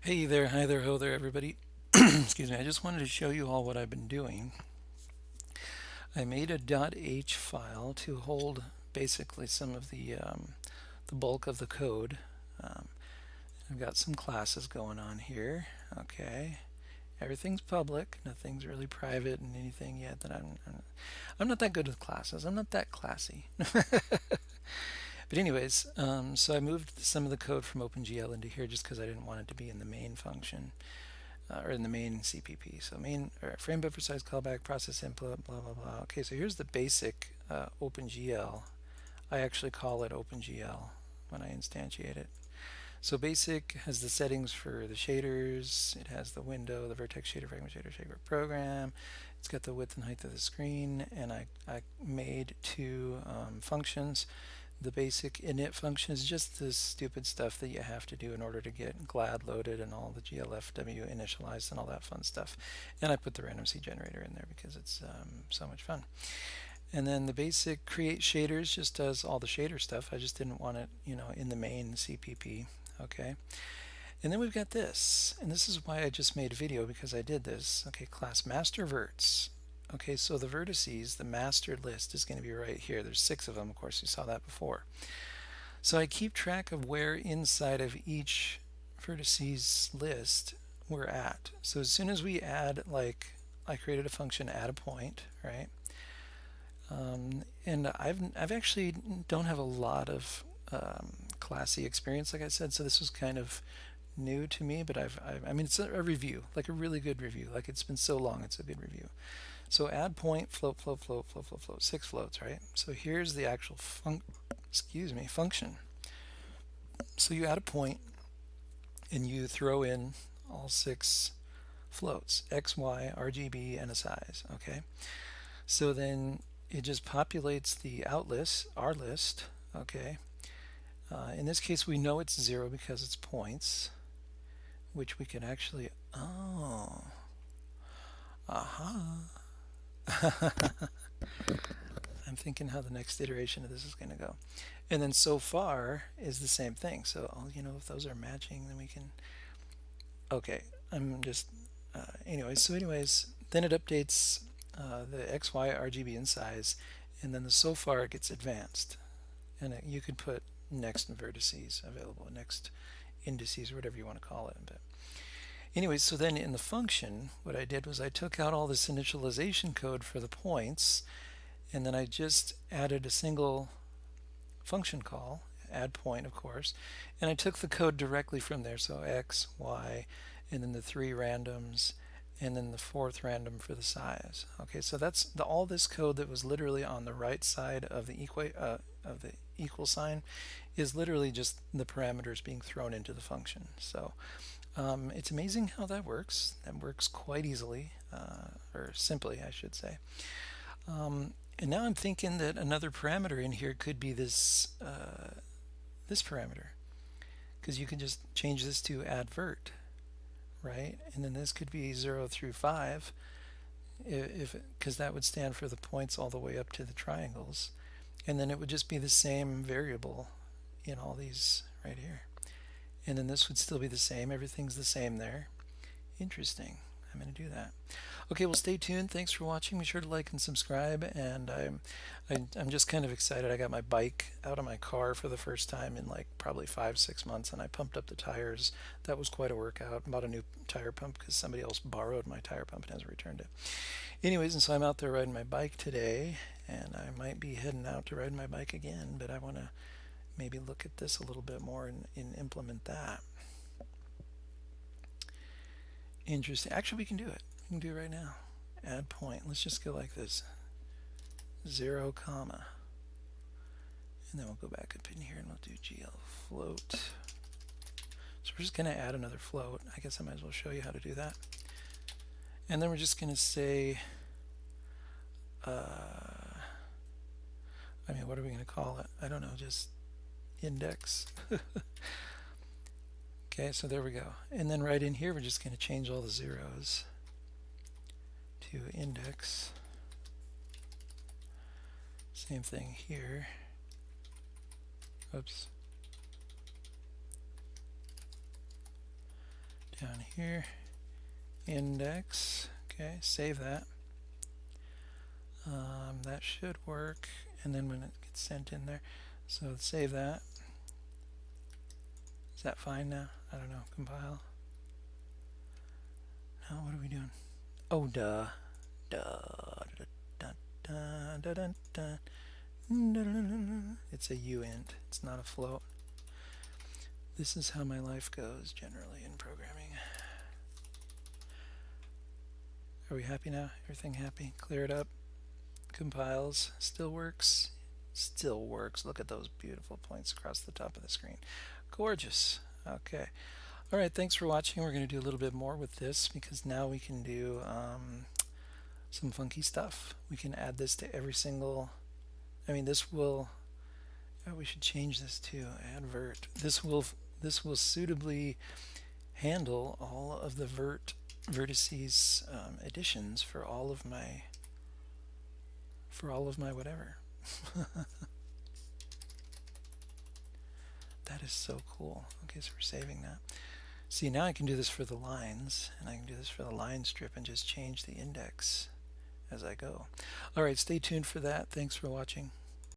Hey there, hi there, ho there, everybody. Excuse me, I just wanted to show you all what I've been doing. I made a .h file to hold basically some of the bulk of the code. Um, I've got some classes going on here. Okay, everything's public, nothing's really private and anything yet. I'm not that good with classes. I'm not that classy. But anyways, so I moved some of the code from OpenGL into here just because I didn't want it to be in the main function. Or in the main CPP. So main or frame buffer size callback, process input, blah blah blah. Okay, so here's the basic OpenGL. I actually call it OpenGL when I instantiate it. So basic has the settings for the shaders. It has the window, the vertex shader, fragment shader, shaper program. It's got the width and height of the screen, and I made two functions. The basic init function is just the stupid stuff that you have to do in order to get GLAD loaded and all the GLFW initialized and all that fun stuff. And I put the random C generator in there because it's so much fun. And then the basic create shaders just does all the shader stuff. I just didn't want it, in the main CPP. Okay. And then we've got this, and this is why I just made a video, because I did this. Okay, class master verts. Okay, so the vertices, the master list is going to be right here. There's 6 of them, of course, you saw that before. So I keep track of where inside of each vertices list we're at. So as soon as we add, like, I created a function add a point, right? And I've actually don't have a lot of classy experience, like I said, so this was kind of new to me, but I mean, it's a review, like a really good review. Like, it's been so long, it's a good review. So add point, float, float, float, float, float, float, 6 floats, right? So here's the actual function. So you add a point and you throw in all 6 floats, x, y, RGB, and a size, okay? So then it just populates the out list, our list, okay? In this case, we know it's 0 because it's points, which we can actually, oh, aha. I'm thinking how the next iteration of this is going to go. And then so far is the same thing. So, if those are matching, then we can, okay, I'm just, anyways, then it updates the X, Y, RGB, and size, and then the so far gets advanced. And you could put next vertices available, next indices, or whatever you want to call it. But anyways, so then in the function, what I did was I took out all this initialization code for the points, and then I just added a single function call, add point, of course, and I took the code directly from there. So X, Y, and then the 3 randoms, and then the 4th random for the size. Okay, so that's all this code that was literally on the right side of the equal sign is literally just the parameters being thrown into the function. So it's amazing how that works. That works quite easily, or simply, I should say. And now I'm thinking that another parameter in here could be this this parameter, because you can just change this to advert, right? And then this could be 0 through 5, because that would stand for the points all the way up to the triangles, and then it would just be the same variable in all these right here. And then this would still be the same. Everything's the same there. Interesting. I'm going to do that. Okay, well, stay tuned. Thanks for watching. Be sure to like and subscribe. And I'm just kind of excited. I got my bike out of my car for the first time in like probably 5-6 months, and I pumped up the tires. That was quite a workout. Bought a new tire pump because somebody else borrowed my tire pump and hasn't returned it. Anyways, and so I'm out there riding my bike today, and I might be heading out to ride my bike again, but I want to maybe look at this a little bit more and implement that. Interesting. Actually, we can do it. We can do it right now. Add point. Let's just go like this. 0, comma. And then we'll go back up in here and we'll do GL float. So we're just going to add another float. I guess I might as well show you how to do that. And then we're just going to say, I mean, what are we going to call it? I don't know, just index. Okay, so there we go. And then right in here, we're just going to change all the zeros to index. Same thing here. Oops. down here, index. Okay, save that. That should work, and then when it gets sent in there, so save that. Is that fine now? I don't know. Compile. Now what are we doing? Oh, duh. It's a uint. It's not a float. This is how my life goes generally in programming. Are we happy now? Everything happy? Clear it up. Compiles. Still works. Still works. Look at those beautiful points across the top of the screen. Gorgeous. Okay. All right. Thanks for watching. We're going to do a little bit more with this because now we can do some funky stuff. We can add this to every single. I mean, this will. Oh, we should change this to advert. This will suitably handle all of the vertices additions for all of my whatever. That is so cool. Okay, so we're saving that. See, now I can do this for the lines, and I can do this for the line strip and just change the index as I go. All right, stay tuned for that. Thanks for watching.